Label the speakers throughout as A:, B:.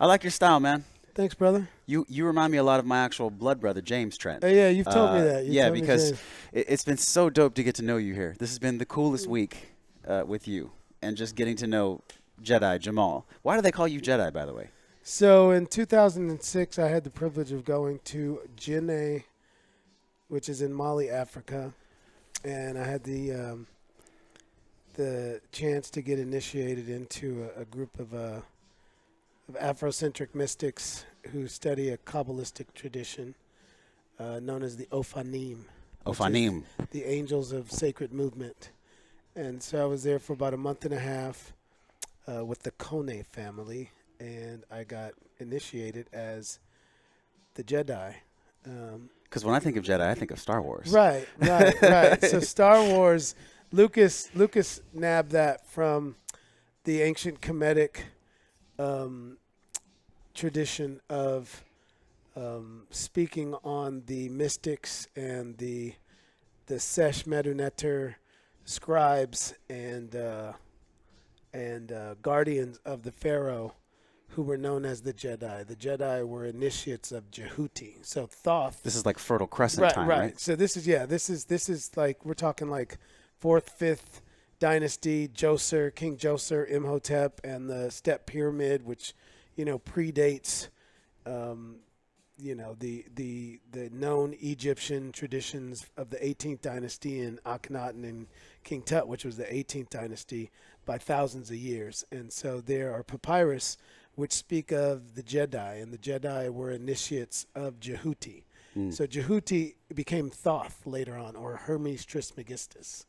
A: I like your style, man.
B: Thanks, brother.
A: You remind me a lot of my actual blood brother, James Trent.
B: Yeah, you've told me that. You
A: Yeah,
B: told me,
A: because
B: James.
A: it's been so dope to get to know you here. This has been the coolest week with you, and just getting to know Jedi Jamal. Why do they call you Jedi, by the way?
B: So in 2006, I had the privilege of going to Guinea, which is in Mali, Africa, and I had the chance to get initiated into a group of Afrocentric mystics who study a Kabbalistic tradition known as the Ophanim, which is
A: Ofanim.
B: the Angels of Sacred Movement. And so I was there for about a month and a half with the Kone family, and I got initiated as the Jedi.
A: Because when I think of Jedi, I think of Star Wars.
B: Right. So Star Wars, Lucas nabbed that from the ancient Kemetic tradition of speaking on the mystics and the Sesh Meduneter scribes and guardians of the Pharaoh, who were known as the Jedi. The Jedi were initiates of Jehuti. So Thoth.
A: This is like Fertile Crescent time, right?
B: So this is like, we're talking like 4th, 5th dynasty, Djoser, King Djoser, Imhotep, and the Step Pyramid, which, predates, the known Egyptian traditions of the 18th dynasty and Akhenaten and King Tut, which was the 18th dynasty, by thousands of years. And so there are papyrus which speak of the Jedi, and the Jedi were initiates of Jehuti. So Jehuti became Thoth later on, or Hermes Trismegistus.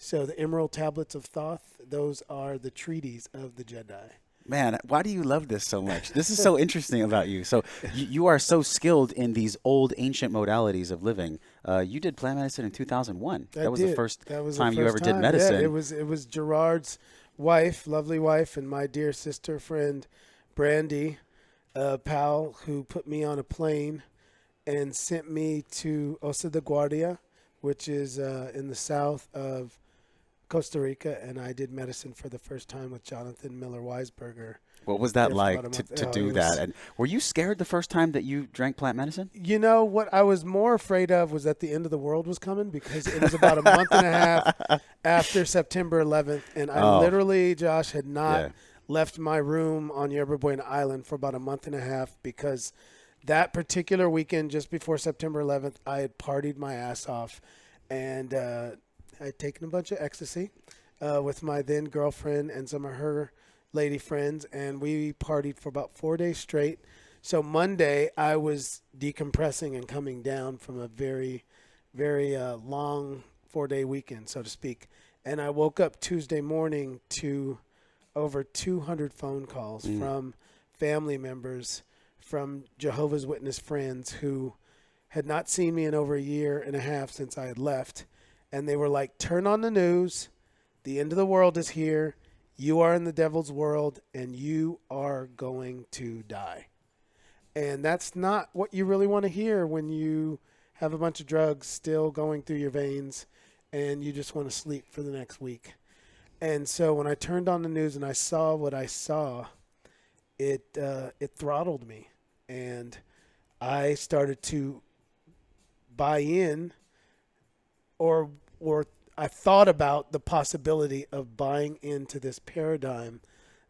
B: So the Emerald Tablets of Thoth, those are the treaties of the Jedi.
A: Man, why do you love this so much? This is so interesting about you. So you are so skilled in these old ancient modalities of living. You did plant medicine in 2001. That was the first time you ever did medicine.
B: Yeah, it was Gerard's wife, lovely wife, and my dear sister friend, Brandy Powell, who put me on a plane and sent me to Osa de Guardia, which is in the south of Costa Rica, and I did medicine for the first time with Jonathan Miller Weisberger.
A: What was that like to do that? And were you scared the first time that you drank plant medicine?
B: What I was more afraid of was that the end of the world was coming, because it was about a month and a half after September 11th, and I literally, Josh, had not left my room on Yerba Buena Island for about a month and a half, because that particular weekend just before September 11th, I had partied my ass off, and I had taken a bunch of ecstasy with my then girlfriend and some of her lady friends, and we partied for about 4 days straight. So Monday, I was decompressing and coming down from a very, very long 4-day weekend, so to speak. And I woke up Tuesday morning to over 200 phone calls from family members, from Jehovah's Witness friends who had not seen me in over a year and a half since I had left. And they were like, turn on the news. The end of the world is here. You are in the devil's world, and you are going to die. And that's not what you really want to hear when you have a bunch of drugs still going through your veins and you just want to sleep for the next week. And so when I turned on the news and I saw what I saw, it throttled me. And I started to buy in, or I thought about the possibility of buying into this paradigm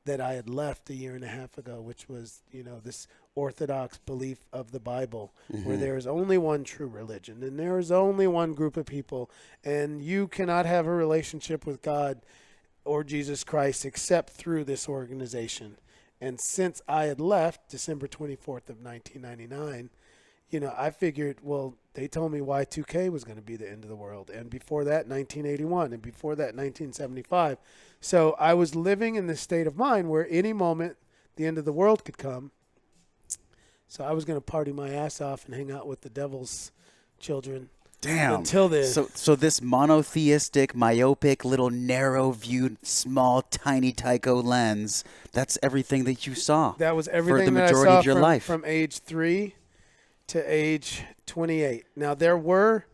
B: that I had left a year and a half ago, which was, this orthodox belief of the Bible, where there is only one true religion and there is only one group of people, and you cannot have a relationship with God or Jesus Christ except through this organization. And since I had left December 24th of 1999, I figured, well, they told me Y2K was going to be the end of the world. And before that, 1981. And before that, 1975. So I was living in this state of mind where any moment the end of the world could come. So I was going to party my ass off and hang out with the devil's children.
A: Damn.
B: Until then.
A: So this monotheistic, myopic, little narrow-viewed, small, tiny Tycho lens, that's everything that you saw.
B: That was everything
A: for the
B: that
A: majority
B: I saw
A: of your life.
B: From age 3 to age 28. Now, there were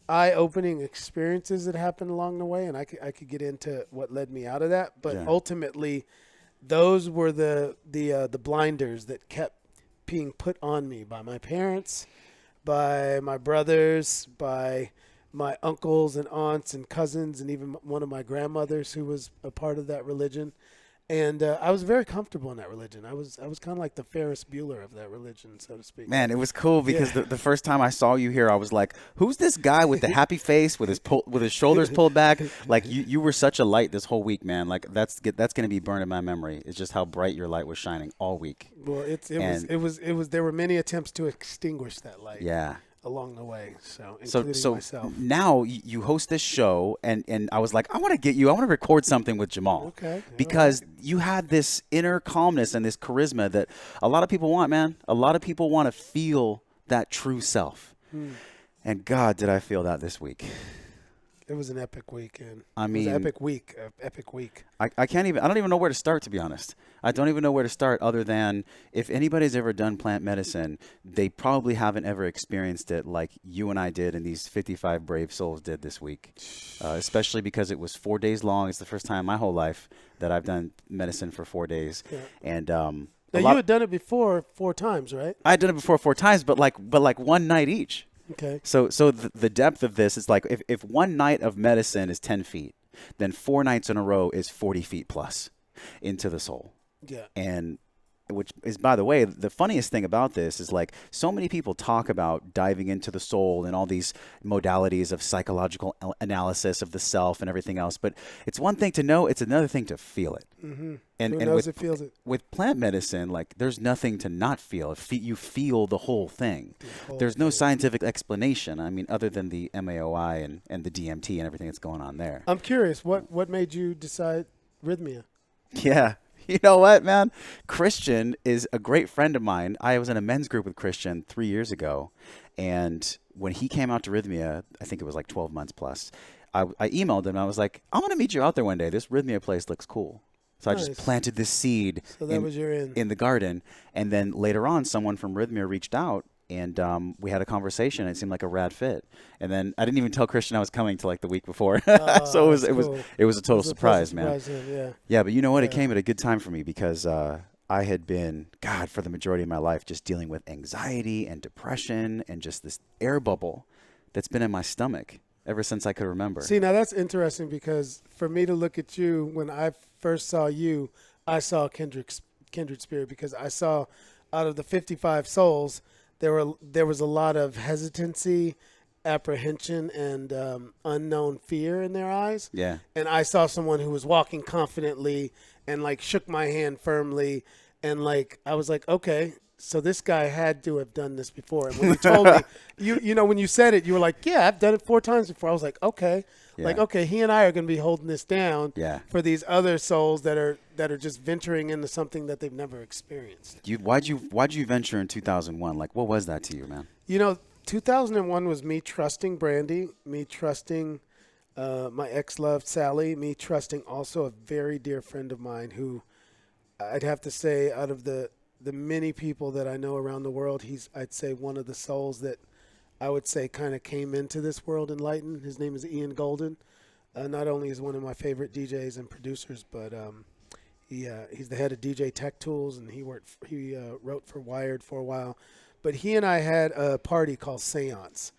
B: eye-opening experiences that happened along the way, and I could get into what led me out of that. But ultimately, those were the blinders that kept being put on me by my parents, by my brothers, by my uncles and aunts and cousins, and even one of my grandmothers who was a part of that religion. And I was very comfortable in that religion. I was kind of like the Ferris Bueller of that religion, so to speak.
A: Man, it was cool because the first time I saw you here, I was like, "Who's this guy with the happy face with his shoulders pulled back?" Like you were such a light this whole week, man. Like that's gonna be burned in my memory. It's just how bright your light was shining all week.
B: Well, it was. There were many attempts to extinguish that light.
A: Yeah.
B: Along the way, including myself.
A: Now you host this show, and I was like, I want to record something with Jamal.
B: Okay.
A: Because you had this inner calmness and this charisma that a lot of people want, man. A lot of people want to feel that true self. And God, did I feel that this week.
B: It was an epic weekend.
A: I mean,
B: it was an epic week.
A: I don't even know where to start, to be honest. I don't even know where to start other than if anybody's ever done plant medicine, they probably haven't ever experienced it like you and I did and these 55 brave souls did this week, especially because it was 4 days long. It's the first time in my whole life that I've done medicine for 4 days. Yeah. And
B: now you had done it before 4 times, right?
A: I had done it before 4 times, but like one night each.
B: Okay.
A: So the depth of this is like if one night of medicine is 10 feet, then 4 nights in a row is 40 feet plus into the soul.
B: Yeah.
A: And which is, by the way, the funniest thing about this is like so many people talk about diving into the soul and all these modalities of psychological analysis of the self and everything else. But it's one thing to know, it's another thing to feel it.
B: Mm-hmm.
A: And
B: Who knows
A: with,
B: it feels it.
A: With plant medicine, like there's nothing to not feel. You feel the whole thing. There's no scientific explanation. I mean, other than the MAOI and the DMT and everything that's going on there.
B: I'm curious, what made you decide Rythmia?
A: Yeah. You know what, man? Christian is a great friend of mine. I was in a men's group with Christian 3 years ago. And when he came out to Rythmia, I think it was like 12 months plus, I emailed him. I was like, I want to meet you out there one day. This Rythmia place looks cool. So nice. I just planted this seed in the garden. And then later on, someone from Rythmia reached out. And we had a conversation. It seemed like a rad fit. And then I didn't even tell Christian I was coming till like the week before. So it was a total surprise, man. Yeah, but you know what? It came at a good time for me because I had been, God, for the majority of my life, just dealing with anxiety and depression and just this air bubble that's been in my stomach ever since I could remember.
B: See, now that's interesting because for me to look at you, when I first saw you, I saw kindred spirit because I saw out of the 55 souls, there was a lot of hesitancy, apprehension, and unknown fear in their eyes.
A: Yeah.
B: And I saw someone who was walking confidently and like shook my hand firmly, and like I was like, okay, so this guy had to have done this before. And when you told me, you know, when you said it, you were like, yeah, I've done it 4 times before. I was like, okay. Yeah. Like, okay, he and I are going to be holding this down for these other souls that are just venturing into something that they've never experienced.
A: Why'd you venture in 2001? Like, what was that to you, man?
B: You know, 2001 was me trusting Brandy, me trusting my ex-love, Sally, me trusting also a very dear friend of mine who I'd have to say out of the many people that I know around the world, I'd say one of the souls that I would say kind of came into this world enlightened. His name is Ian Golden. Not only is one of my favorite DJs and producers, but he's the head of DJ Tech Tools, and he wrote for Wired for a while. But he and I had a party called Seance.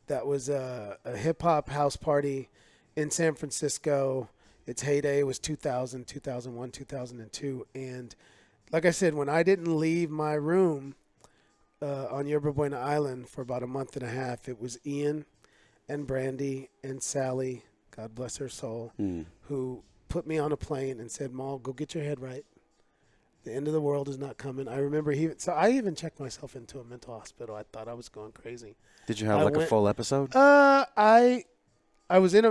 B: That was a hip-hop house party in San Francisco. Its heyday was 2000, 2001, 2002. And like I said, when I didn't leave my room on Yerba Buena Island for about a month and a half, it was Ian and Brandy and Sally, God bless her soul, who put me on a plane and said, Maul, go get your head right. The end of the world is not coming. I remember I even checked myself into a mental hospital. I thought I was going crazy.
A: Did you have a full episode?
B: I was in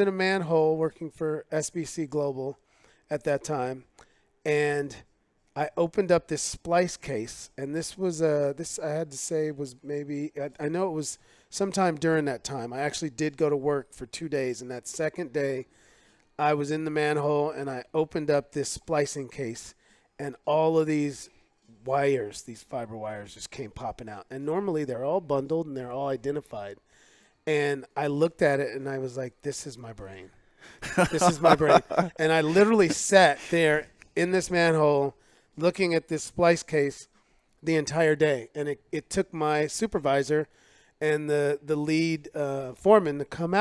B: a manhole working for SBC Global at that time, and I opened up this splice case, and this was this I had to say was maybe I know it was sometime during that time. I actually did go to work for 2 days, and that second day, I was in the manhole, and I opened up this splicing case, and all of these wires, these fiber wires, just came popping out. And normally they're all bundled and they're all identified. And I looked at it, and I was like, "This is my brain. This is my brain." And I literally sat there in this manhole looking at this splice case the entire day. And it took my supervisor and the lead foreman to come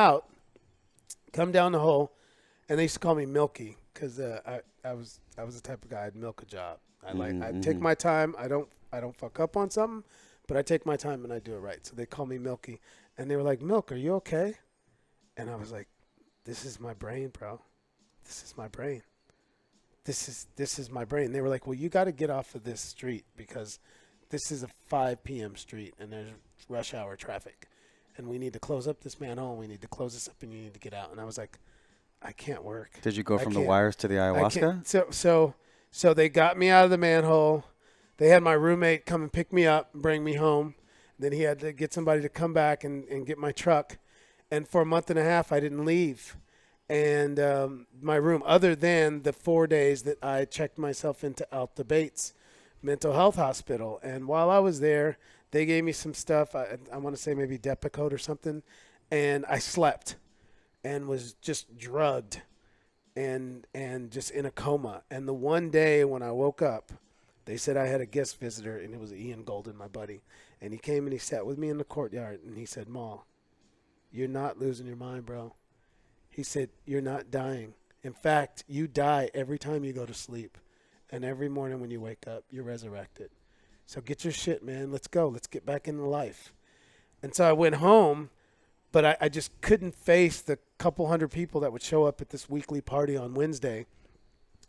B: down the hole. And they used to call me Milky because I was the type of guy I'd milk a job. I'd take my time. I don't fuck up on something, but I take my time and I do it right. So they call me Milky. And they were like, Milk, are you okay? And I was like, this is my brain, bro. This is my brain. This is my brain. They were like, well, you got to get off of this street because this is a 5 p.m. street and there's rush hour traffic. And we need to close up this manhole. We need to close this up and you need to get out. And I was like, I can't work.
A: Did you go from the wires to the ayahuasca?
B: So they got me out of the manhole. They had my roommate come and pick me up and bring me home. Then he had to get somebody to come back and get my truck. And for a month and a half, I didn't leave. And my room, other than the 4 days that I checked myself into Alta Bates Mental Health Hospital. And while I was there, they gave me some stuff. I want to say maybe Depakote or something. And I slept and was just drugged and just in a coma. And the one day when I woke up, they said I had a guest visitor, and it was Ian Golden, my buddy. And he came and he sat with me in the courtyard, and he said, Ma, you're not losing your mind, bro. He said, you're not dying. In fact, you die every time you go to sleep. And every morning when you wake up, you're resurrected. So get your shit, man. Let's go. Let's get back into life. And so I went home, but I just couldn't face the couple hundred people that would show up at this weekly party on Wednesday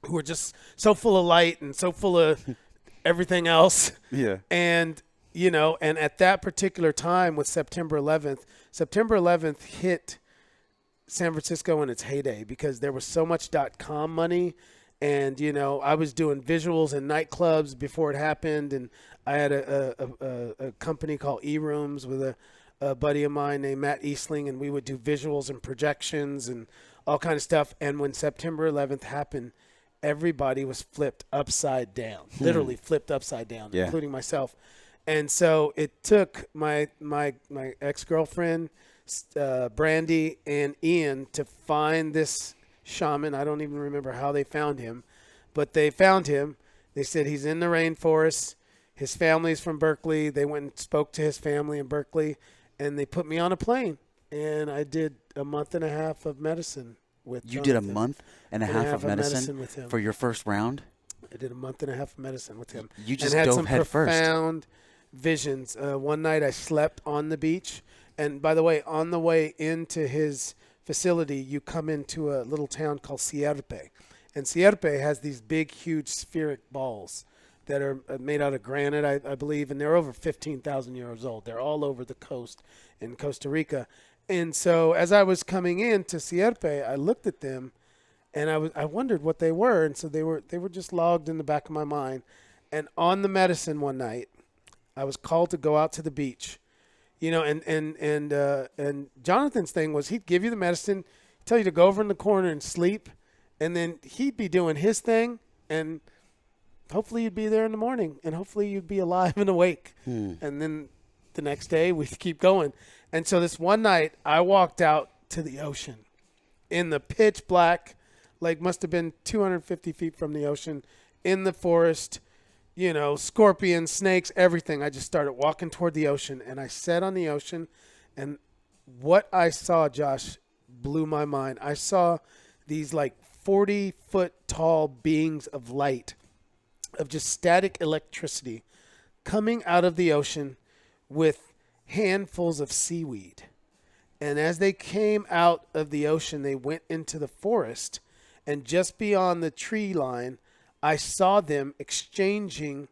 B: who were just so full of light and so full of everything else.
A: Yeah.
B: And, you know, and at that particular time with September 11th hit San Francisco in its heyday because there was so much .com money. And, you know, I was doing visuals in nightclubs before it happened. And I had a company called E-Rooms with a buddy of mine named Matt Eastling. And we would do visuals and projections and all kind of stuff. And when September 11th happened, everybody was flipped upside down, literally flipped upside down, including myself. And so it took my ex-girlfriend, Brandy, and Ian to find this shaman. I don't even remember how they found him, but they found him. They said he's in the rainforest. His family's from Berkeley. They went and spoke to his family in Berkeley, and they put me on a plane. And I did a month and a half of medicine with
A: You did a month and a half of medicine
B: with him
A: for your first round?
B: I did a month and a half of medicine with him.
A: You just
B: and had
A: dove
B: some
A: head first.
B: profound visions. One night I slept on the beach. And by the way, on the way into his facility, you come into a little town called Sierpe. And Sierpe has these big, huge spheric balls that are made out of granite, I believe, and they're over 15,000 years old. They're all over the coast in Costa Rica. And so as I was coming into Sierpe, I looked at them, and I wondered what they were. And so they were just logged in the back of my mind. And on the medicine one night, I was called to go out to the beach. You know, and Jonathan's thing was he'd give you the medicine, tell you to go over in the corner and sleep, and then he'd be doing his thing, and hopefully you'd be there in the morning, and hopefully you'd be alive and awake. And then the next day we'd keep going. And so this one night I walked out to the ocean in the pitch black, like must have been 250 feet from the ocean, in the forest. You know, scorpions, snakes, everything. I just started walking toward the ocean, and I sat on the ocean, and what I saw, Josh, blew my mind. I saw these like 40-foot tall beings of light, of just static electricity, coming out of the ocean with handfuls of seaweed. And as they came out of the ocean, they went into the forest, and just beyond the tree line, I saw them exchanging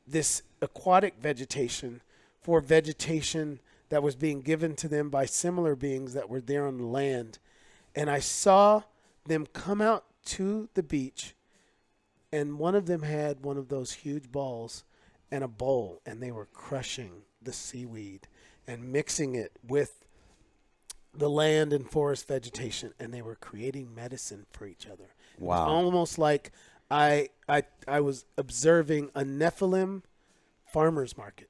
B: this aquatic vegetation for vegetation that was being given to them by similar beings that were there on the land. And I saw them come out to the beach, and one of them had one of those huge balls and a bowl, and they were crushing the seaweed and mixing it with the land and forest vegetation, and they were creating medicine for each other.
A: Wow.
B: It was almost like I was observing a Nephilim farmer's market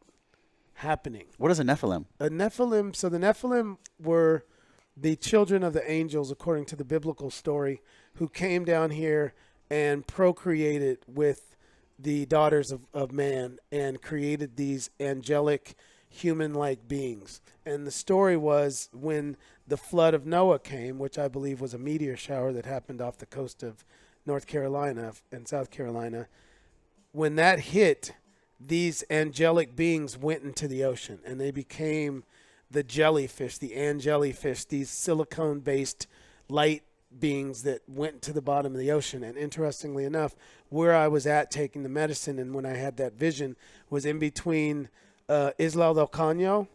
B: happening.
A: What is a Nephilim?
B: So the Nephilim were the children of the angels, according to the biblical story, who came down here and procreated with the daughters of man and created these angelic human-like beings. And the story was when the flood of Noah came, which I believe was a meteor shower that happened off the coast of North Carolina and South Carolina. When that hit, these angelic beings went into the ocean and they became the jellyfish, the angelfish, these silicone-based light beings that went to the bottom of the ocean. And interestingly enough, where I was at taking the medicine and when I had that vision was in between Isla del Caño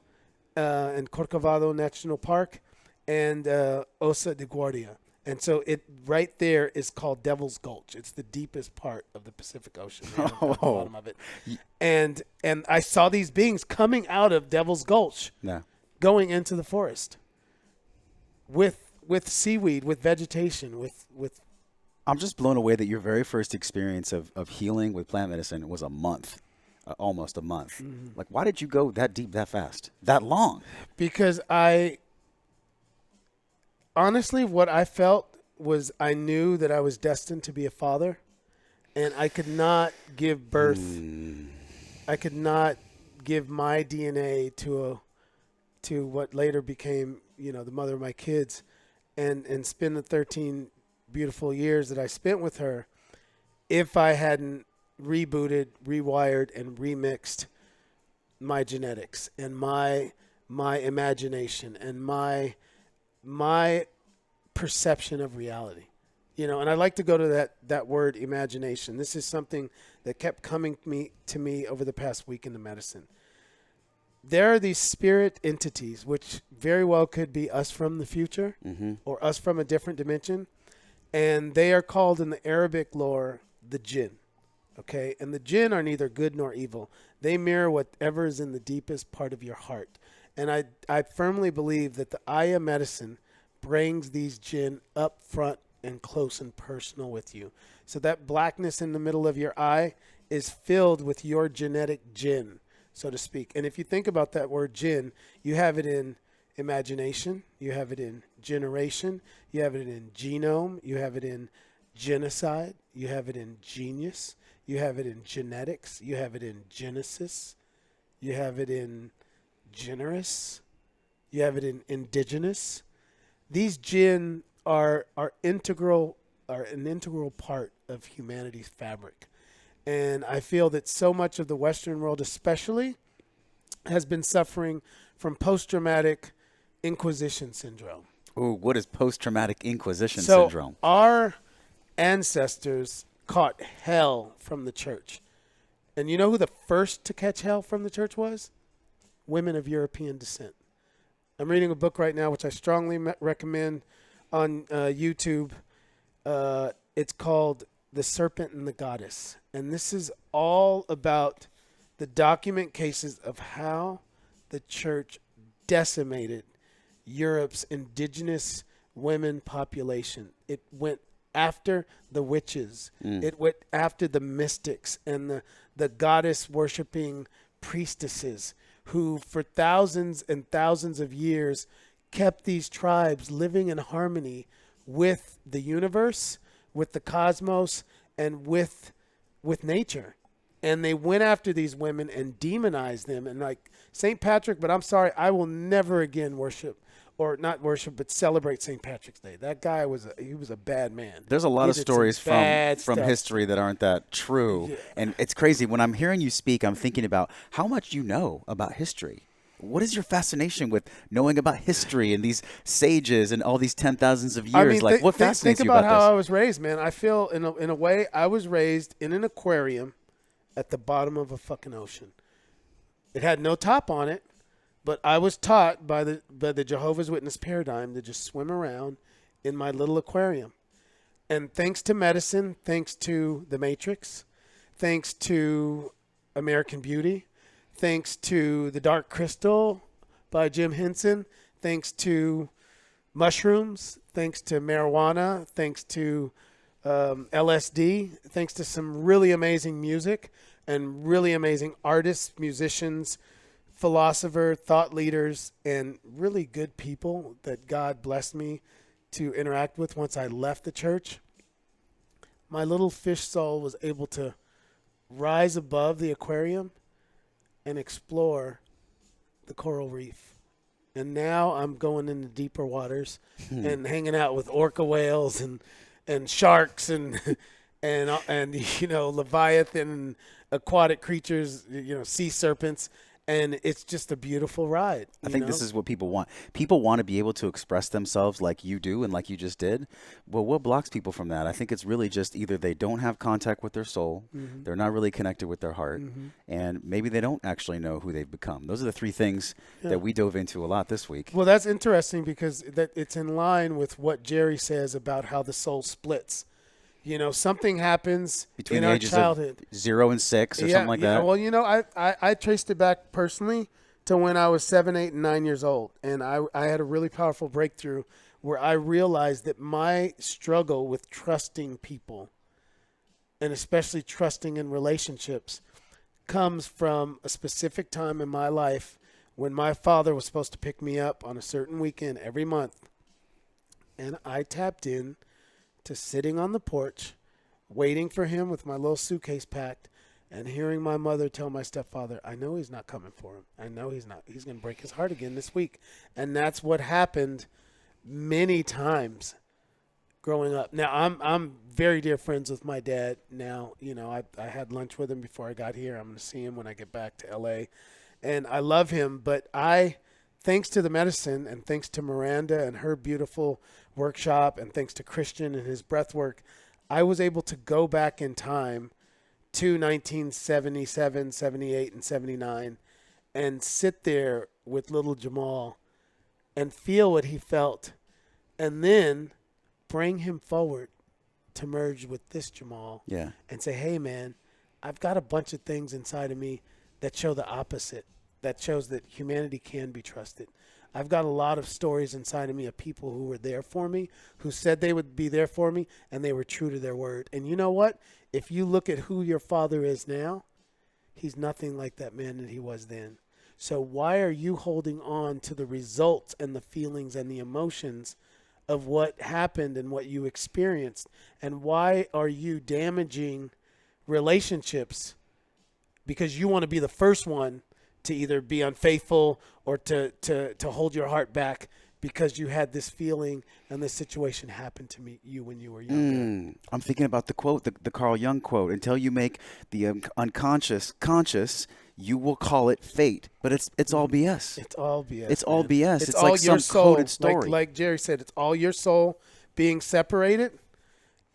B: and Corcovado National Park and Osa de Guardia. And so it right there is called Devil's Gulch. It's the deepest part of the Pacific Ocean, right at the bottom of it. And I saw these beings coming out of Devil's Gulch, going into the forest with seaweed, with vegetation, with.
A: I'm just blown away that your very first experience of healing with plant medicine was a month, almost a month. Mm-hmm. Like, why did you go that deep, that fast, that long?
B: Because honestly, what I felt was I knew that I was destined to be a father, and I could not give birth. I could not give my DNA to what later became, the mother of my kids, and spend the 13 beautiful years that I spent with her if I hadn't rebooted, rewired, and remixed my genetics and my imagination and my perception of reality, and I like to go to that word imagination. This is something that kept coming to me over the past week in the medicine. There are these spirit entities, which very well could be us from the future or us from a different dimension. And they are called in the Arabic lore, the jinn. Okay. And the jinn are neither good nor evil. They mirror whatever is in the deepest part of your heart. And I firmly believe that the Aya medicine brings these jinn up front and close and personal with you. So that blackness in the middle of your eye is filled with your genetic jinn, so to speak. And if you think about that word jinn, you have it in imagination, you have it in generation, you have it in genome, you have it in genocide, you have it in genius, you have it in genetics, you have it in genesis, you have it in generous, you have it in indigenous. These jinn are an integral part of humanity's fabric. And I feel that so much of the Western world especially has been suffering from post-traumatic inquisition syndrome.
A: Ooh, what is post-traumatic inquisition syndrome?
B: Our ancestors caught hell from the church. And you know who the first to catch hell from the church was? Women of European descent. I'm reading a book right now, which I strongly recommend on YouTube. It's called The Serpent and the Goddess. And this is all about the document cases of how the church decimated Europe's indigenous women population. It went after the witches. It went after the mystics and the goddess-worshiping priestesses who for thousands and thousands of years kept these tribes living in harmony with the universe, with the cosmos, and with nature. And they went after these women and demonized them. And like St. Patrick, but I'm sorry, I will never again but celebrate St. Patrick's Day. That guy was a bad man.
A: There's a lot of stories from history that aren't that true. Yeah. And it's crazy. When I'm hearing you speak, I'm thinking about how much you know about history. What is your fascination with knowing about history and these sages and all these 10,000s of years? What fascinates you about this?
B: Think about how I was raised, man. I feel in a way I was raised in an aquarium at the bottom of a fucking ocean. It had no top on it, but I was taught by the Jehovah's Witness paradigm to just swim around in my little aquarium. And thanks to medicine, thanks to The Matrix, thanks to American Beauty, thanks to The Dark Crystal by Jim Henson, thanks to mushrooms, thanks to marijuana, thanks to LSD, thanks to some really amazing music and really amazing artists, musicians, philosophers, thought leaders, and really good people that God blessed me to interact with once I left the church. my little fish soul was able to rise above the aquarium and explore the coral reef. And now I'm going into deeper waters and hanging out with orca whales and sharks and leviathan and aquatic creatures, sea serpents. And it's just a beautiful ride.
A: I think this is what people want. People want to be able to express themselves like you do and like you just did. Well, what blocks people from that? I think it's really just either they don't have contact with their soul, they're not really connected with their heart, and maybe they don't actually know who they've become. Those are the three things that we dove into a lot this week.
B: Well, that's interesting because it's in line with what Jerry says about how the soul splits. Something happens
A: between
B: in
A: the
B: our
A: ages
B: childhood.
A: of 0 and 6 or something like that.
B: Well, I traced it back personally to when I was 7, 8, and 9 years old. And I had a really powerful breakthrough where I realized that my struggle with trusting people, and especially trusting in relationships, comes from a specific time in my life when my father was supposed to pick me up on a certain weekend every month. And I tapped in to sitting on the porch, waiting for him with my little suitcase packed, and hearing my mother tell my stepfather, I know he's not coming for him. I know he's not. He's going to break his heart again this week. And that's what happened many times growing up. Now, I'm very dear friends with my dad now. I had lunch with him before I got here. I'm going to see him when I get back to L.A. And I love him, but thanks to the medicine and thanks to Miranda and her beautiful workshop and thanks to Christian and his breath work, I was able to go back in time to 1977, 78, and 79 and sit there with little Jamal and feel what he felt and then bring him forward to merge with this Jamal and say, hey, man, I've got a bunch of things inside of me that show the opposite, that shows that humanity can be trusted. I've got a lot of stories inside of me of people who were there for me, who said they would be there for me, and they were true to their word. And you know what? If you look at who your father is now, he's nothing like that man that he was then. So why are you holding on to the results and the feelings and the emotions of what happened and what you experienced? And why are you damaging relationships because you want to be the first one to either be unfaithful or to hold your heart back because you had this feeling and this situation happened to you when you were younger?
A: I'm thinking about the quote, the Carl Jung quote, until you make the unconscious conscious, you will call it fate. But it's all BS.
B: It's all BS.
A: It's all BS. It's
B: all
A: like
B: your
A: some
B: soul,
A: coded story.
B: Like Jerry said, it's all your soul being separated,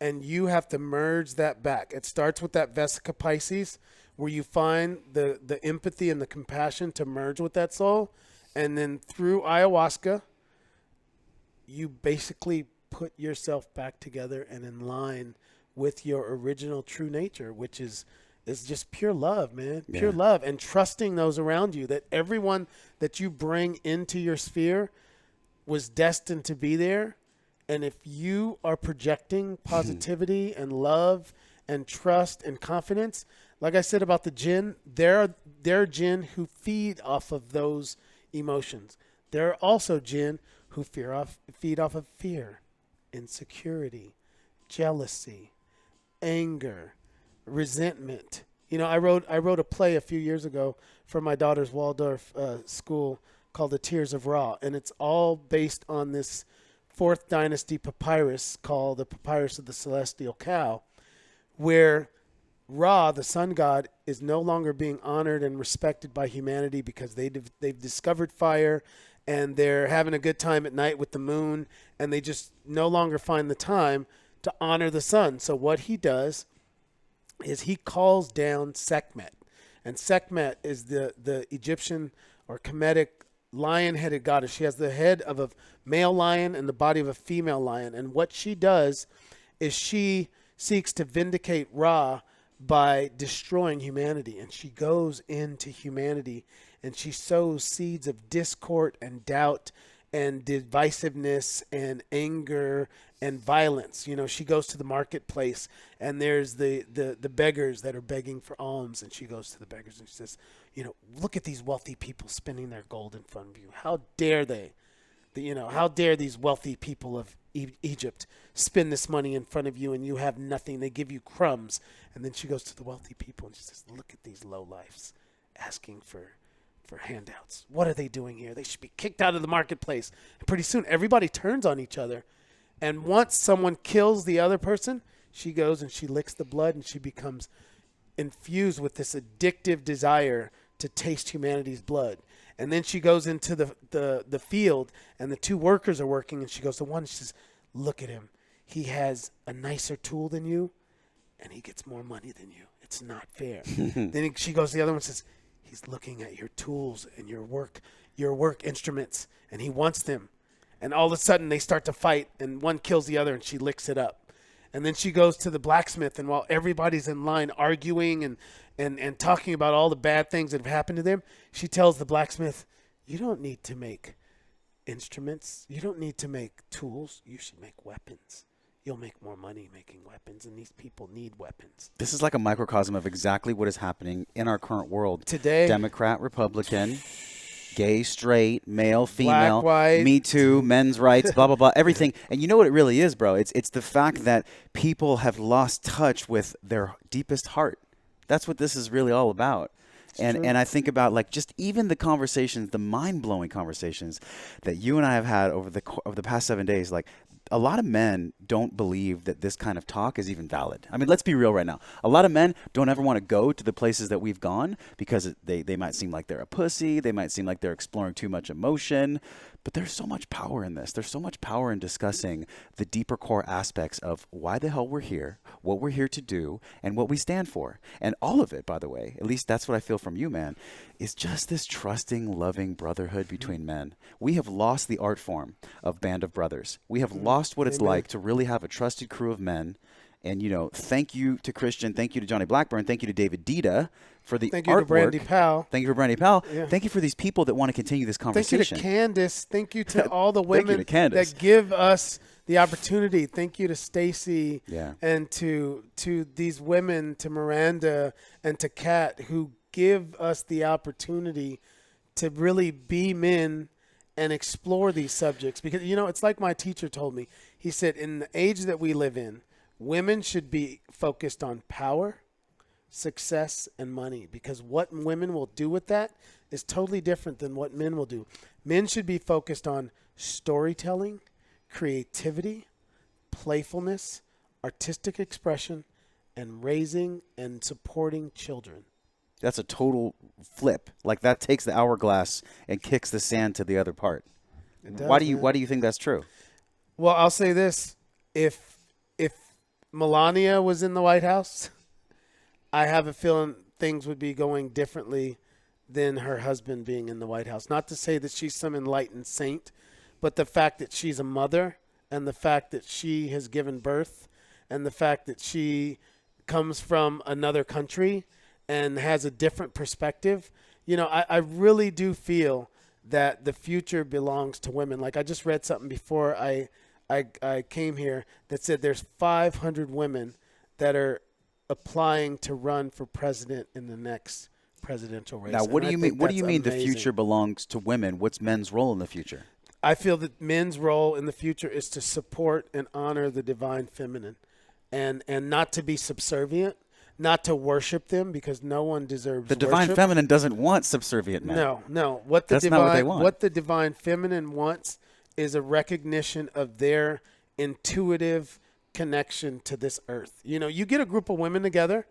B: and you have to merge that back. It starts with that Vesica Pisces, where you find the empathy and the compassion to merge with that soul. And then through ayahuasca, you basically put yourself back together and in line with your original true nature, which is just pure love, man. Pure love, and trusting those around you, that everyone that you bring into your sphere was destined to be there. And if you are projecting positivity and love and trust and confidence, like I said about the jinn, there are jinn who feed off of those emotions. There are also jinn who feed off of fear, insecurity, jealousy, anger, resentment. I wrote a play a few years ago for my daughter's Waldorf school called The Tears of Ra, and it's all based on this 4th dynasty papyrus called the Papyrus of the Celestial Cow, where Ra, the sun god, is no longer being honored and respected by humanity because they've discovered fire and they're having a good time at night with the moon, and they just no longer find the time to honor the sun. So what he does is he calls down Sekhmet. And Sekhmet is the Egyptian or Kemetic lion-headed goddess. She has the head of a male lion and the body of a female lion. And what she does is she seeks to vindicate Ra by destroying humanity. And she goes into humanity and she sows seeds of discord and doubt and divisiveness and anger and violence. She goes to the marketplace and there's the beggars that are begging for alms, and she goes to the beggars and she says, look at these wealthy people spending their gold in front of you. How dare they? how dare these wealthy people of Egypt spend this money in front of you and you have nothing. They give you crumbs. And then she goes to the wealthy people and she says, look at these lowlifes asking for handouts. What are they doing here? They should be kicked out of the marketplace. And pretty soon everybody turns on each other. And once someone kills the other person, she goes and she licks the blood and she becomes infused with this addictive desire to taste humanity's blood. And then she goes into the field and the two workers are working and she goes to one and she says, look at him. He has a nicer tool than you and he gets more money than you. It's not fair. Then she goes to the other one and says, he's looking at your tools and your work instruments and he wants them. And all of a sudden they start to fight and one kills the other and she licks it up. And then she goes to the blacksmith and while everybody's in line arguing and talking about all the bad things that have happened to them, she tells the blacksmith, you don't need to make instruments. You don't need to make tools. You should make weapons. You'll make more money making weapons, and these people need weapons.
A: This is like a microcosm of exactly what is happening in our current world.
B: Today,
A: Democrat, Republican, gay, straight, male, female,
B: black, white,
A: Me Too, men's rights, blah, blah, blah, everything. And you know what it really is, bro? It's the fact that people have lost touch with their deepest heart. That's what this is really all about. And I think about like just even the conversations, the mind-blowing conversations that you and I have had over the past 7 days, like a lot of men don't believe that this kind of talk is even valid. I mean, let's be real right now. A lot of men don't ever want to go to the places that we've gone because they might seem like they're a pussy. They might seem like they're exploring too much emotion. But there's so much power in this. There's so much power in discussing the deeper core aspects of why the hell we're here, what we're here to do, and what we stand for. And all of it, by the way, at least that's what I feel from you, man, is just this trusting, loving brotherhood between men. We have lost the art form of Band of Brothers. We have lost what it's like to really have a trusted crew of men. And, thank you to Christian. Thank you to Johnny Blackburn. Thank you to David Dita for the artwork.
B: Thank you to Brandy Powell.
A: Thank you for Brandy Powell. Yeah. Thank you for these people that want to continue this conversation.
B: Thank you to Candace. Thank you to all the women that give us the opportunity. Thank you to Stacy and to these women, to Miranda and to Kat, who give us the opportunity to really be men and explore these subjects. Because, it's like my teacher told me. He said, in the age that we live in, women should be focused on power, success, and money, because what women will do with that is totally different than what men will do. Men should be focused on storytelling, creativity, playfulness, artistic expression, and raising and supporting children.
A: That's a total flip. Like that takes the hourglass and kicks the sand to the other part.
B: It does,
A: why do you think that's true?
B: Well, I'll say this. If Melania was in the White House, I have a feeling things would be going differently than her husband being in the White House. Not to say that she's some enlightened saint, but the fact that she's a mother and the fact that she has given birth and the fact that she comes from another country and has a different perspective. I really do feel that the future belongs to women. Like I just read something before I came here that said there's 500 women that are applying to run for president in the next presidential race.
A: Now, what do you mean? What do you mean the future belongs to women? What's men's role in the future?
B: I feel that men's role in the future is to support and honor the divine feminine, and not to be subservient, not to worship them, because no one deserves
A: the divine
B: worship.
A: Feminine doesn't want subservient men.
B: No.
A: Not what they want.
B: What the divine feminine wants is a recognition of their intuitive connection to this earth. You get a group of women together,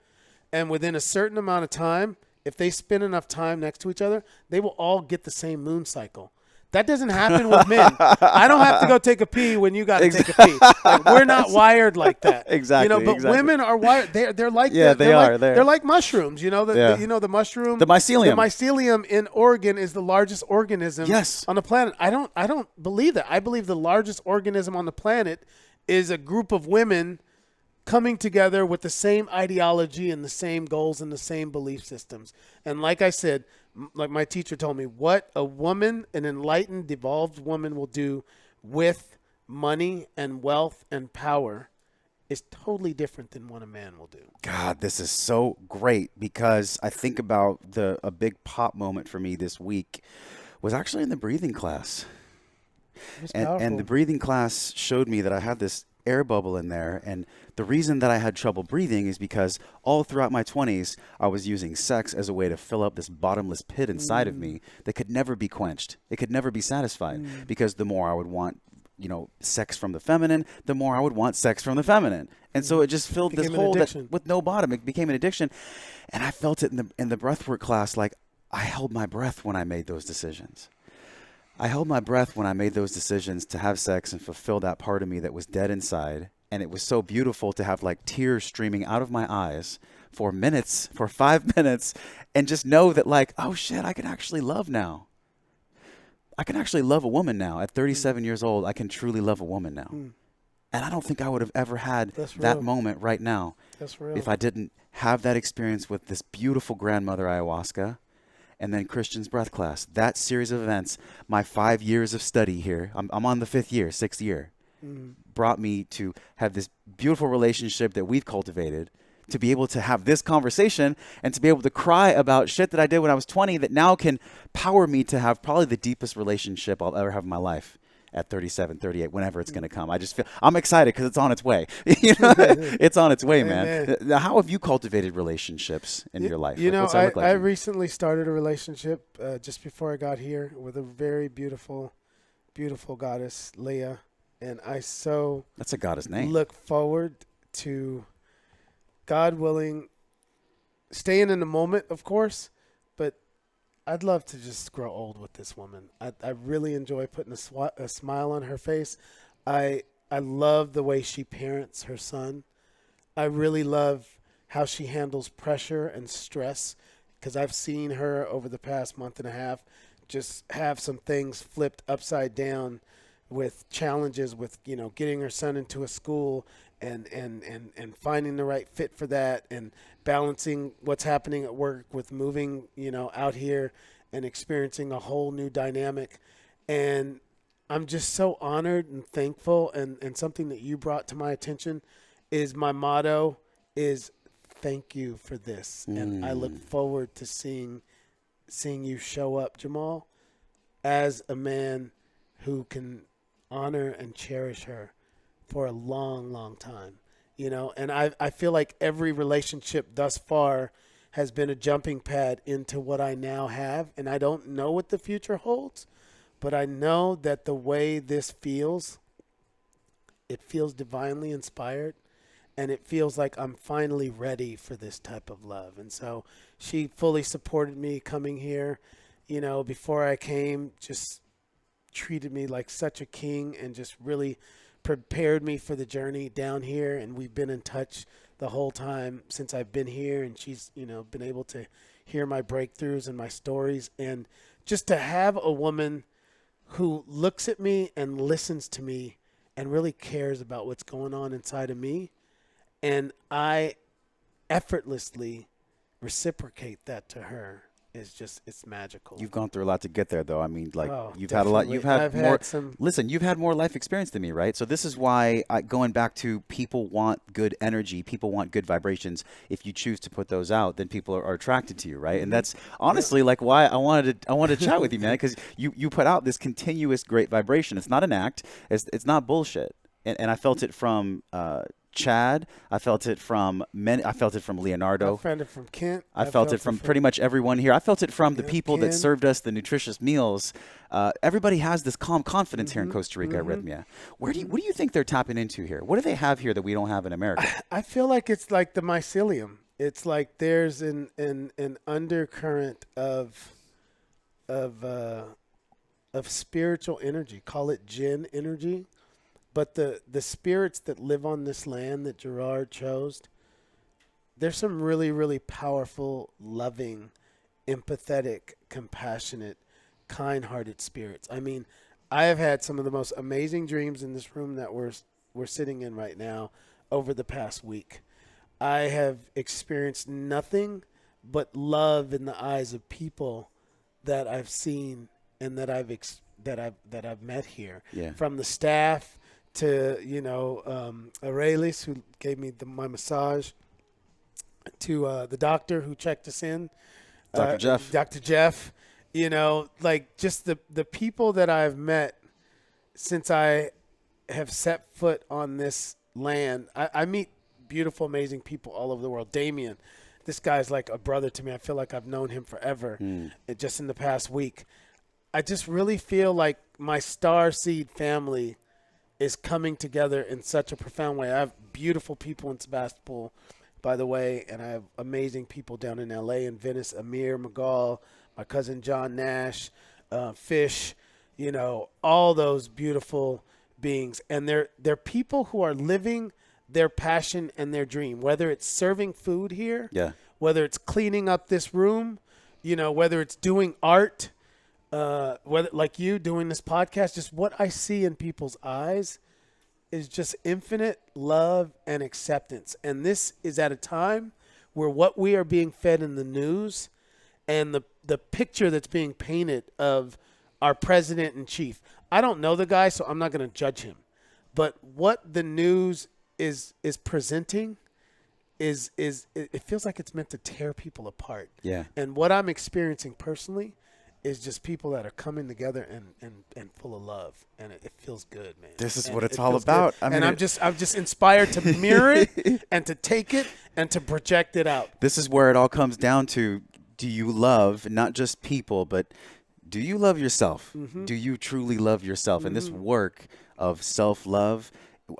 B: and within a certain amount of time, if they spend enough time next to each other, they will all get the same moon cycle. That doesn't happen with men. I don't have to go take a pee when you got to take a pee. Like, we're not wired like that.
A: Exactly.
B: But women are wired. They're like they're like mushrooms. The mushroom.
A: The mycelium.
B: The mycelium in Oregon is the largest organism on the planet. I don't believe that. I believe the largest organism on the planet is a group of women coming together with the same ideology and the same goals and the same belief systems. And like I said, like my teacher told me, what a woman, an enlightened, evolved woman will do with money and wealth and power is totally different than what a man will do.
A: God, this is so great, because I think about a big pop moment for me this week was actually in the breathing class. And the breathing class showed me that I had this air bubble in there. And the reason that I had trouble breathing is because all throughout my 20s, I was using sex as a way to fill up this bottomless pit inside of me that could never be quenched. It could never be satisfied because the more I would want, sex from the feminine, the more I would want sex from the feminine. And so it just filled this hole with no bottom. It became an addiction. And I felt it in the breathwork class. Like, I held my breath when I made those decisions. I held my breath when I made those decisions to have sex and fulfill that part of me that was dead inside. And it was so beautiful to have like tears streaming out of my eyes for 5 minutes, and just know that like, oh shit, I can actually love now. I can actually love a woman now. At 37 years old, I can truly love a woman now. And I don't think I would have ever had that moment right now if I didn't have that experience with this beautiful grandmother ayahuasca. And then Christian's breath class, that series of events, my 5 years of study here, I'm on the 6th year, brought me to have this beautiful relationship that we've cultivated, to be able to have this conversation and to be able to cry about shit that I did when I was 20 that now can power me to have probably the deepest relationship I'll ever have in my life at 37, 38, whenever it's going to come. I just feel I'm excited because it's on its way. It's on its way, man. Now, how have you cultivated relationships in your life?
B: I recently started a relationship just before I got here with a very beautiful, beautiful goddess, Leah. And
A: that's a goddess name.
B: Look forward to, God willing, staying in the moment, of course, but I'd love to just grow old with this woman. I really enjoy putting a smile on her face. I love the way she parents her son. I really love how she handles pressure and stress, because I've seen her over the past month and a half just have some things flipped upside down with challenges with, getting her son into a school and finding the right fit for that, and balancing what's happening at work with moving, out here and experiencing a whole new dynamic. And I'm just so honored and thankful. And something that you brought to my attention is my motto is thank you for this. And I look forward to seeing you show up, Jamal, as a man who can honor and cherish her for a long, long time, and I feel like every relationship thus far has been a jumping pad into what I now have. And I don't know what the future holds, but I know that the way this feels, it feels divinely inspired, and it feels like I'm finally ready for this type of love. And so she fully supported me coming here, before I came, just treated me like such a king and just really prepared me for the journey down here. And we've been in touch the whole time since I've been here, and she's, been able to hear my breakthroughs and my stories. And just to have a woman who looks at me and listens to me and really cares about what's going on inside of me, and I effortlessly reciprocate that to her, it's magical.
A: You've gone through a lot to get there, though. I mean, like, you've had a lot. You've had more. Listen, you've had more life experience than me, right? So this is why, going back to, people want good energy, people want good vibrations. If you choose to put those out, then people are attracted to you, right? And that's honestly like why I wanted to chat with you, man, because you put out this continuous great vibration. It's not an act. It's not bullshit. And I felt it from Chad. I felt it from I felt it from Leonardo.
B: I felt it from Kent.
A: I felt it from pretty much everyone here. I felt it from the people that served us the nutritious meals. Everybody has this calm confidence here in Costa Rica, Rythmia. What do you think they're tapping into here? What do they have here that we don't have in America?
B: I feel like it's like the mycelium. It's like there's an undercurrent of spiritual energy. Call it jinn energy. But the spirits that live on this land that Gerard chose, there's some really, really powerful, loving, empathetic, compassionate, kind-hearted spirits. I mean, I have had some of the most amazing dreams in this room that we're sitting in right now over the past week. I have experienced nothing but love in the eyes of people that I've seen and that I've met here.
A: Yeah.
B: From the staff to, Aurelius, who gave me my massage, to the doctor who checked us in.
A: Dr. Jeff.
B: Dr. Jeff, like just the people that I've met since I have set foot on this land, I meet beautiful, amazing people all over the world. Damien, this guy's like a brother to me. I feel like I've known him forever. Just in the past week, I just really feel like my star seed family is coming together in such a profound way. I have beautiful people in Sebastopol, by the way, and I have amazing people down in LA and Venice, Amir McGall, my cousin John Nash, Fish, you know, all those beautiful beings. And they're people who are living their passion and their dream, whether it's serving food here, whether it's cleaning up this room, you know, whether it's doing art, whether like you doing this podcast. Just what I see in people's eyes is just infinite love and acceptance. And this is at a time where what we are being fed in the news and the picture that's being painted of our president in chief. I don't know the guy, so I'm not going to judge him. But what the news is presenting is it feels like it's meant to tear people apart.
A: Yeah.
B: And what I'm experiencing personally is just people that are coming together and full of love, and it feels good, man.
A: This is what it's all about.
B: I mean, I'm just inspired to mirror it and to take it and to project it out.
A: This is where it all comes down to: do you love not just people, but do you love yourself? Do you truly love yourself? And this work of self-love,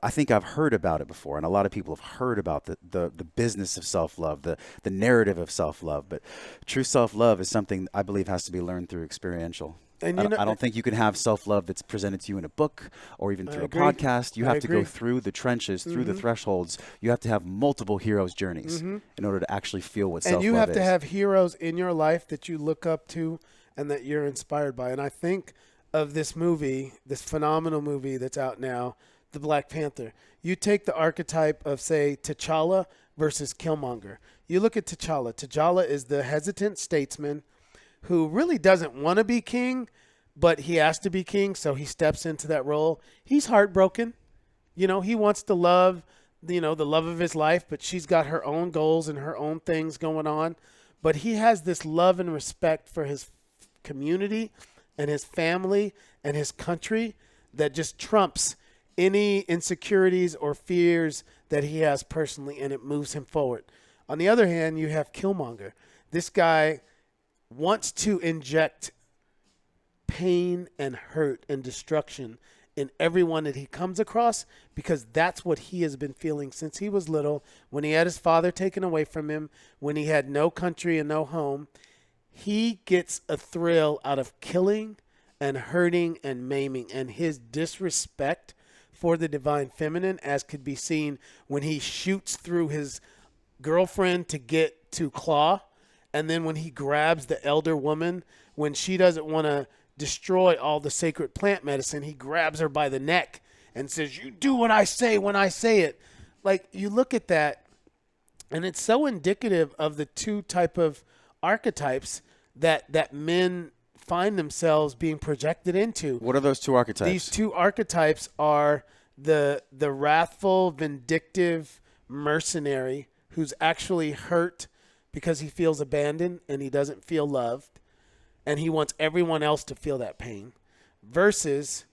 A: I think I've heard about it before, and a lot of people have heard about the business of self-love, the narrative of self-love. But true self-love is something I believe has to be learned through experiential. And I don't think you can have self-love that's presented to you in a book or even through a podcast. You have to go through the trenches, through the thresholds. You have to have multiple heroes' journeys in order to actually feel what self-love is.
B: And you have to have heroes in your life that you look up to and that you're inspired by. And I think of this movie, this phenomenal movie that's out now, The Black Panther. You take the archetype of, say, T'Challa versus Killmonger. You look at T'Challa. T'Challa is the hesitant statesman who really doesn't want to be king, but he has to be king, so he steps into that role. He's heartbroken. You know, he wants to love, you know, the love of his life, but she's got her own goals and her own things going on. But he has this love and respect for his community and his family and his country that just trumps any insecurities or fears that he has personally, and it moves him forward. On the other hand, you have Killmonger. This guy wants to inject pain and hurt and destruction in everyone that he comes across, because that's what he has been feeling since he was little, when he had his father taken away from him, when he had no country and no home. He gets a thrill out of killing and hurting and maiming, and his disrespect for the divine feminine, as could be seen when he shoots through his girlfriend to get to Claw, and then when he grabs the elder woman when she doesn't want to destroy all the sacred plant medicine, he grabs her by the neck and says, "You do what I say when I say it." Like, you look at that, and it's so indicative of the two type of archetypes that men find themselves being projected into.
A: What are those two archetypes?
B: These two archetypes are the wrathful, vindictive mercenary who's actually hurt because he feels abandoned and he doesn't feel loved, and he wants everyone else to feel that pain, versus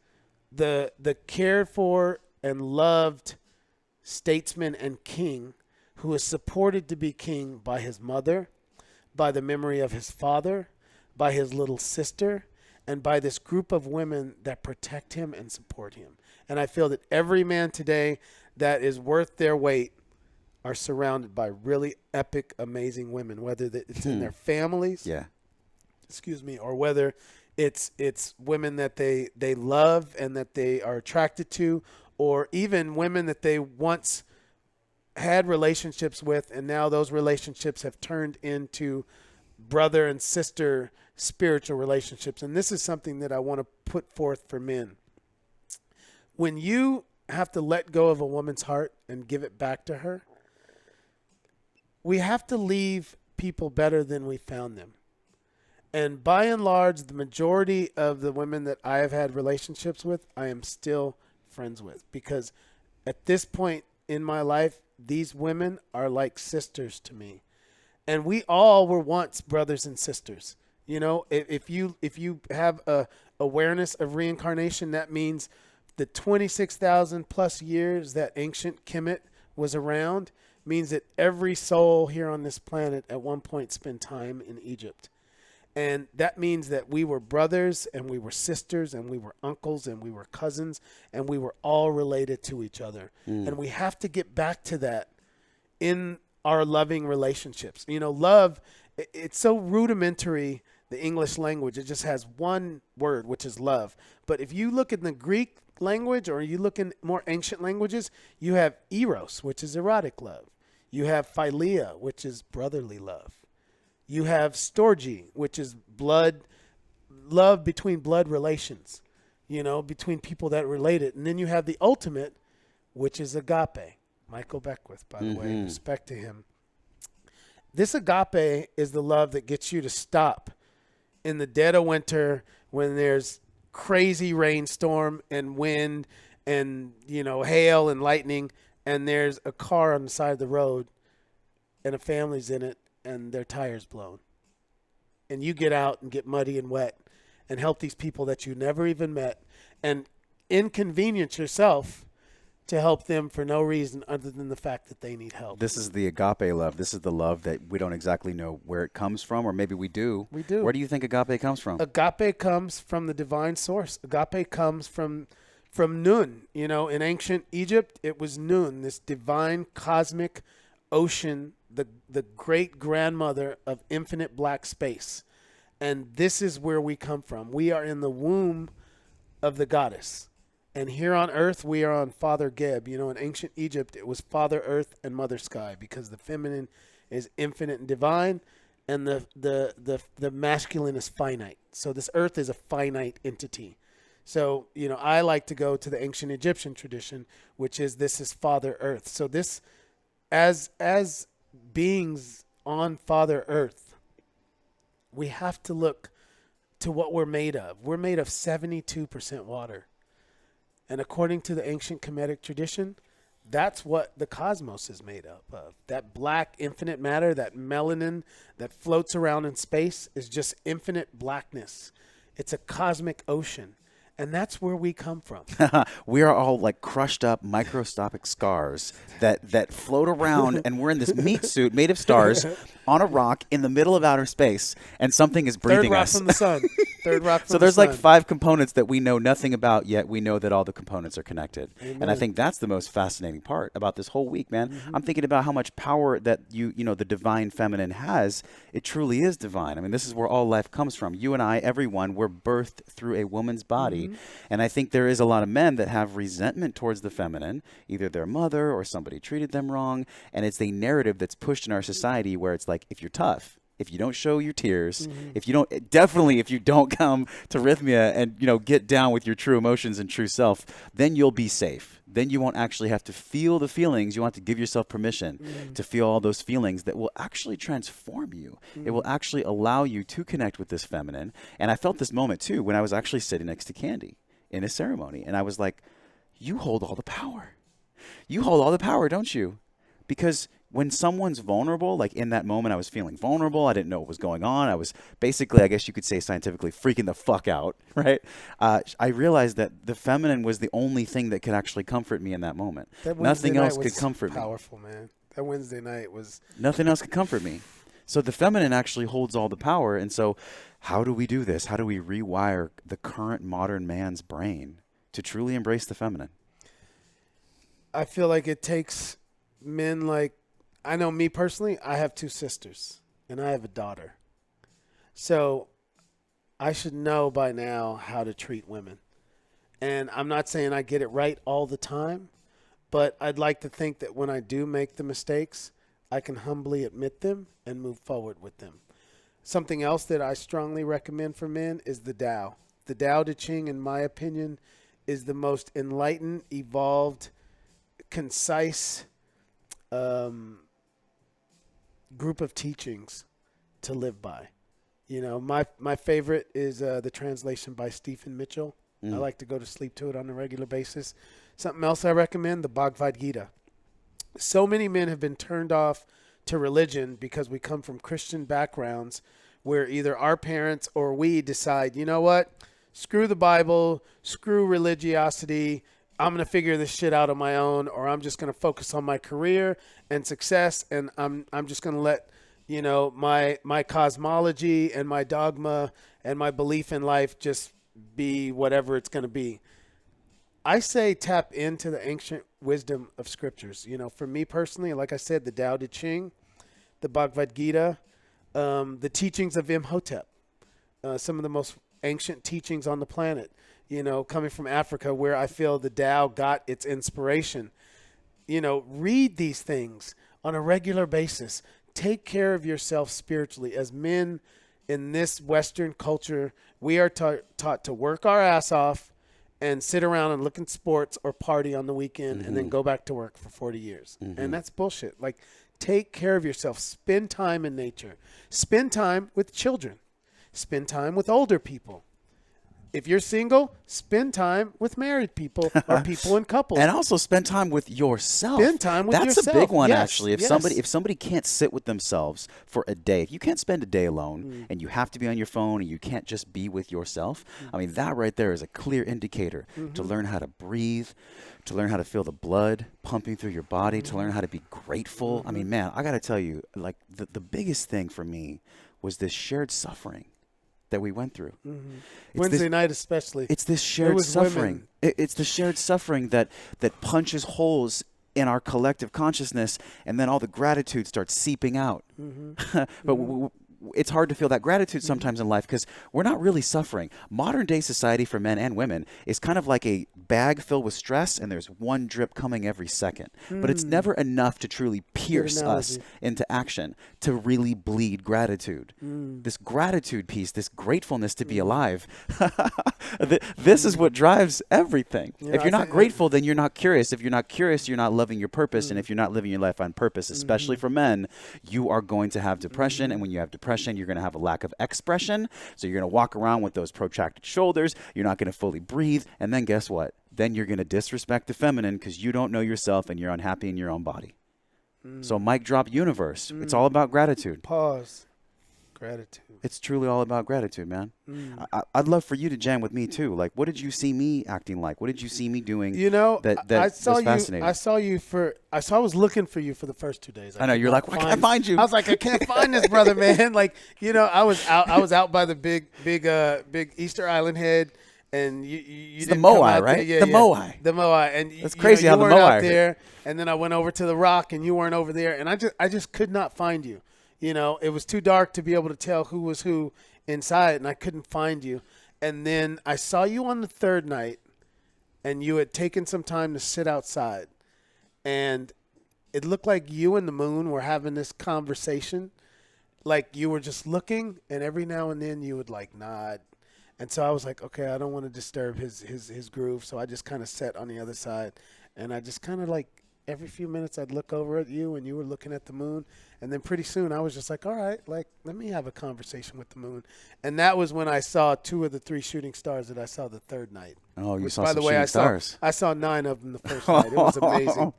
B: the cared for and loved statesman and king who is supported to be king by his mother, by the memory of his father, by his little sister, and by this group of women that protect him and support him. And I feel that every man today that is worth their weight are surrounded by really epic, amazing women, whether it's in their families, or whether it's women that they love and that they are attracted to, or even women that they once had relationships with, and now those relationships have turned into brother and sister spiritual relationships. And this is something that I want to put forth for men. When you have to let go of a woman's heart and give it back to her, we have to leave people better than we found them. And by and large, the majority of the women that I have had relationships with, I am still friends with, because at this point in my life, these women are like sisters to me. And we all were once brothers and sisters. You know, if you have a awareness of reincarnation, that means the 26,000 plus years that ancient Kemet was around means that every soul here on this planet at one point spent time in Egypt. And that means that we were brothers and we were sisters and we were uncles and we were cousins and we were all related to each other. And we have to get back to that in our loving relationships. You know, love, it's so rudimentary, the English language. It just has one word, which is love. But if you look in the Greek language or you look in more ancient languages, you have eros, which is erotic love. You have philia, which is brotherly love. You have storge, which is love between blood relations, you know, between people that are related. And then you have the ultimate, which is agape. Michael Beckwith, by the way, respect to him. This agape is the love that gets you to stop in the dead of winter when there's crazy rainstorm and wind and, you know, hail and lightning, and there's a car on the side of the road and a family's in it and their tires blown. And you get out and get muddy and wet and help these people that you never even met and inconvenience yourself to help them for no reason other than the fact that they need help.
A: This is the agape love. This is the love that we don't exactly know where it comes from, or maybe we do.
B: We do.
A: Where do you think agape comes from?
B: Agape comes from the divine source. Agape comes from Nun. You know, in ancient Egypt, it was Nun, this divine cosmic ocean, the great grandmother of infinite black space. And this is where we come from. We are in the womb of the goddess. And here on earth, we are on Father Geb. You know, in ancient Egypt, it was Father Earth and Mother Sky, because the feminine is infinite and divine, and the masculine is finite. So this earth is a finite entity. So, you know, I like to go to the ancient Egyptian tradition, which is this is Father Earth. So this, as beings on Father Earth, we have to look to what we're made of. We're made of 72% water. And according to the ancient Kemetic tradition, that's what the cosmos is made up of. That black infinite matter, that melanin that floats around in space is just infinite blackness. It's a cosmic ocean. And that's where we come from.
A: We are all like crushed up microscopic scars that float around, and we're in this meat suit made of stars on a rock in the middle of outer space, and something is breathing us.
B: Third rock from the sun. Third rock from the sun.
A: So there's like 5 components that we know nothing about, yet we know that all the components are connected.
B: Amen.
A: And I think that's the most fascinating part about this whole week, man. I'm thinking about how much power that you know, the divine feminine has. It truly is divine. I mean, this is where all life comes from. You and I, everyone, we're birthed through a woman's body. And I think there is a lot of men that have resentment towards the feminine, either their mother or somebody treated them wrong. And it's a narrative that's pushed in our society where it's like, if you're tough, if you don't show your tears, if you don't come to Rythmia and, you know, get down with your true emotions and true self, then you'll be safe. Then you won't actually have to feel the feelings. You want to give yourself permission to feel all those feelings that will actually transform you. It will actually allow you to connect with this feminine. And I felt this moment too when I was actually sitting next to Candy in a ceremony. And I was like, you hold all the power. You hold all the power, don't you? Because when someone's vulnerable, like in that moment, I was feeling vulnerable. I didn't know what was going on. I was basically, I guess you could say scientifically, freaking the fuck out, right? I realized that the feminine was the only thing that could actually comfort me in that moment. Nothing else could comfort me.
B: Powerful, man. That Wednesday night was...
A: Nothing else could comfort me. So the feminine actually holds all the power. And so how do we do this? How do we rewire the current modern man's brain to truly embrace the feminine?
B: I feel like it takes men like... I know me personally, I have 2 sisters and I have a daughter. So I should know by now how to treat women. And I'm not saying I get it right all the time, but I'd like to think that when I do make the mistakes, I can humbly admit them and move forward with them. Something else that I strongly recommend for men is the Tao. The Tao Te Ching, in my opinion, is the most enlightened, evolved, concise group of teachings to live by. You know, my favorite is the translation by Stephen Mitchell. I like to go to sleep to it on a regular basis. Something else I recommend, the Bhagavad Gita. So many men have been turned off to religion because we come from Christian backgrounds where either our parents or we decide, you know what, screw the Bible, screw religiosity. I'm going to figure this shit out on my own, or I'm just going to focus on my career and success, and I'm just going to let, my cosmology and my dogma and my belief in life just be whatever it's going to be. I say tap into the ancient wisdom of scriptures. For me personally, like I said, the Tao Te Ching, the Bhagavad Gita, the teachings of Imhotep, some of the most ancient teachings on the planet, coming from Africa, where I feel the Tao got its inspiration. Read these things on a regular basis. Take care of yourself spiritually. As men in this Western culture, we are taught to work our ass off and sit around and look at sports or party on the weekend and then go back to work for 40 years. And that's bullshit. Like, take care of yourself. Spend time in nature. Spend time with children. Spend time with older people. If you're single, spend time with married people or people in couples.
A: And also spend time with yourself.
B: Spend time with yourself.
A: That's a big one, actually. If somebody can't sit with themselves for a day, if you can't spend a day alone and you have to be on your phone and you can't just be with yourself, I mean, that right there is a clear indicator to learn how to breathe, to learn how to feel the blood pumping through your body, to learn how to be grateful. I mean, man, I got to tell you, like, the biggest thing for me was this shared suffering that we went through.
B: Wednesday night especially.
A: It's this shared suffering. It's the shared suffering that punches holes in our collective consciousness, and then all the gratitude starts seeping out. But it's hard to feel that gratitude sometimes in life because we're not really suffering. Modern day society for men and women is kind of like a bag filled with stress, and there's one drip coming every second. But it's never enough to truly pierce us into action, to really bleed gratitude. This gratitude piece, this gratefulness to be alive, this is what drives everything. Yeah, if you're not grateful, then you're not curious. If you're not curious, you're not loving your purpose. And if you're not living your life on purpose, especially for men, you are going to have depression. And when you have depression, you're going to have a lack of expression. So you're going to walk around with those protracted shoulders. You're not going to fully breathe. And then guess what? Then you're going to disrespect the feminine because you don't know yourself and you're unhappy in your own body. So mic drop universe. It's all about gratitude.
B: Pause. Gratitude.
A: It's truly all about gratitude, man. I'd love for you to jam with me too. Like, what did you see me acting like? What did you see me doing? That was fascinating.
B: I was looking for you for the first 2 days.
A: I know you're like, why can't I find you?
B: I was like, I can't find this brother, man. Like, I was out by the big Easter Island head. And you
A: the Moai, right?
B: Yeah,
A: the Moai.
B: The Moai. And
A: that's crazy how the
B: weren't
A: Moai
B: out there. And then I went over to the Rock, and you weren't over there. And I just could not find you. It was too dark to be able to tell who was who inside, and I couldn't find you. And then I saw you on the third night, and you had taken some time to sit outside. And it looked like you and the moon were having this conversation. Like you were just looking, and every now and then you would like nod. And so I was like, okay, I don't want to disturb his groove. So I just kind of sat on the other side, and I just kind of like every few minutes I'd look over at you, and you were looking at the moon. And then pretty soon I was just like, all right, like let me have a conversation with the moon. And that was when I saw 2 of the 3 shooting stars that I saw the third night.
A: Oh, you saw some shooting stars.
B: I saw 9 of them the first night. It was amazing.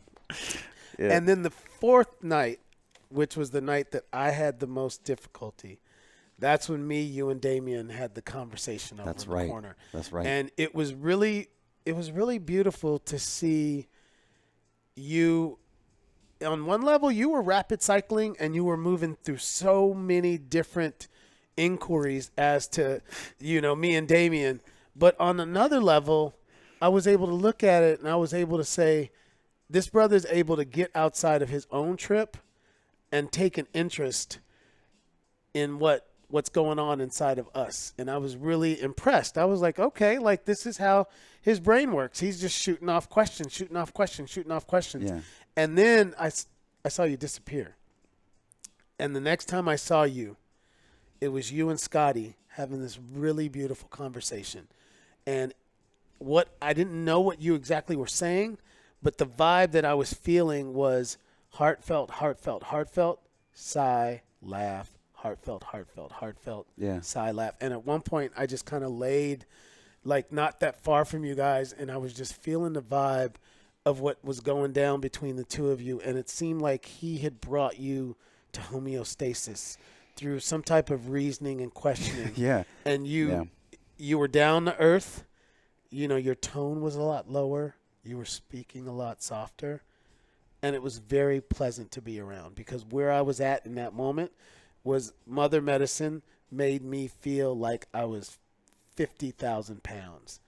B: Yeah. And then the 4th night, which was the night that I had the most difficulty, that's when me, you, and Damien had the conversation over in the corner.
A: That's right.
B: And it was really beautiful to see you. On one level, you were rapid cycling and you were moving through so many different inquiries as to, me and Damien. But on another level, I was able to look at it and I was able to say, this brother's able to get outside of his own trip and take an interest in what's going on inside of us. And I was really impressed. I was like, okay, like this is how his brain works. He's just shooting off questions. Yeah. And then I saw you disappear. And the next time I saw you, it was you and Scotty having this really beautiful conversation. And I didn't know what you exactly were saying, but the vibe that I was feeling was heartfelt, sigh, laugh, heartfelt,
A: yeah,
B: sigh, laugh. And at one point I just kind of laid like not that far from you guys, and I was just feeling the vibe of what was going down between the two of you. And it seemed like he had brought you to homeostasis through some type of reasoning and questioning.
A: Yeah.
B: And you you were down to earth. You know, your tone was a lot lower. You were speaking a lot softer. And it was very pleasant to be around, because where I was at in that moment was Mother Medicine made me feel like I was 50,000 pounds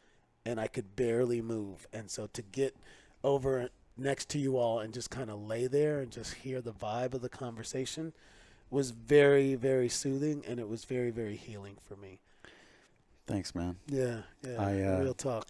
B: and I could barely move. And so to get over next to you all and just kind of lay there and just hear the vibe of the conversation was very, very soothing, and it was very, very healing for me.
A: Thanks, man.
B: Yeah, real talk.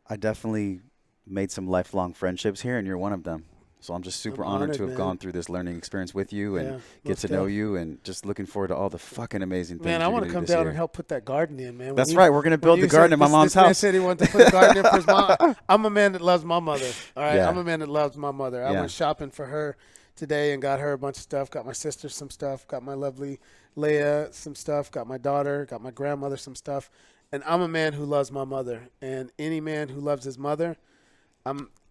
A: I definitely made some lifelong friendships here, and you're one of them. So I'm just super honored to have gone through this learning experience with you and get to know you, and just looking forward to all the fucking amazing things.
B: Man, I want to come down and help put that garden in, man.
A: That's right. We're going to build the garden in my mom's house.
B: This man said he wanted to put a garden in for his mom. I'm a man that loves my mother. All right, I'm a man that loves my mother. I went shopping for her today and got her a bunch of stuff. Got my sister some stuff. Got my lovely Leia some stuff. Got my daughter. Got my grandmother some stuff. And I'm a man who loves my mother. And any man who loves his mother,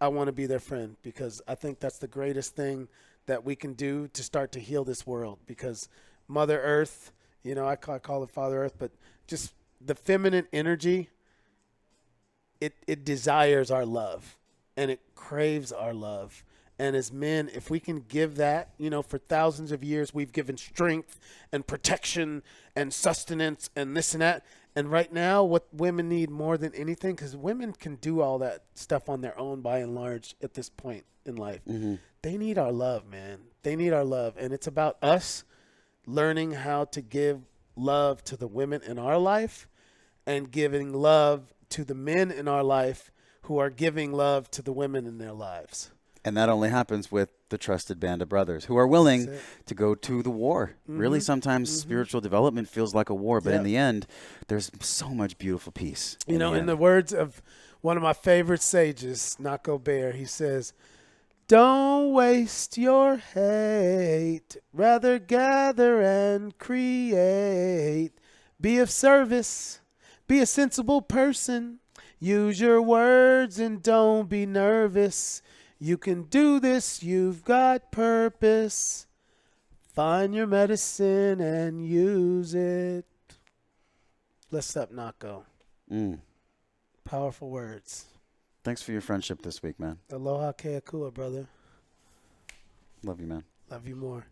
B: I want to be their friend, because I think that's the greatest thing that we can do to start to heal this world. Because Mother Earth, you know, I call it Father Earth, but just the feminine energy, it desires our love, and it craves our love. And as men, if we can give that, you know, for thousands of years, we've given strength and protection and sustenance and this and that. And right now, what women need more than anything, because women can do all that stuff on their own by and large at this point in life. Mm-hmm. They need our love, man. They need our love. And it's about us learning how to give love to the women in our life and giving love to the men in our life who are giving love to the women in their lives.
A: And that only happens with the trusted band of brothers who are willing to go to the war. Mm-hmm. Really, sometimes spiritual development feels like a war, but in the end, there's so much beautiful peace.
B: You know, in the words of one of my favorite sages, Nako Bear, he says, "Don't waste your hate, rather gather and create. Be of service, be a sensible person. Use your words and don't be nervous. You can do this, you've got purpose. Find your medicine and use it." Bless up, Nako. Powerful words.
A: Thanks for your friendship this week, man.
B: Aloha keakua, brother.
A: Love you, man.
B: Love you more.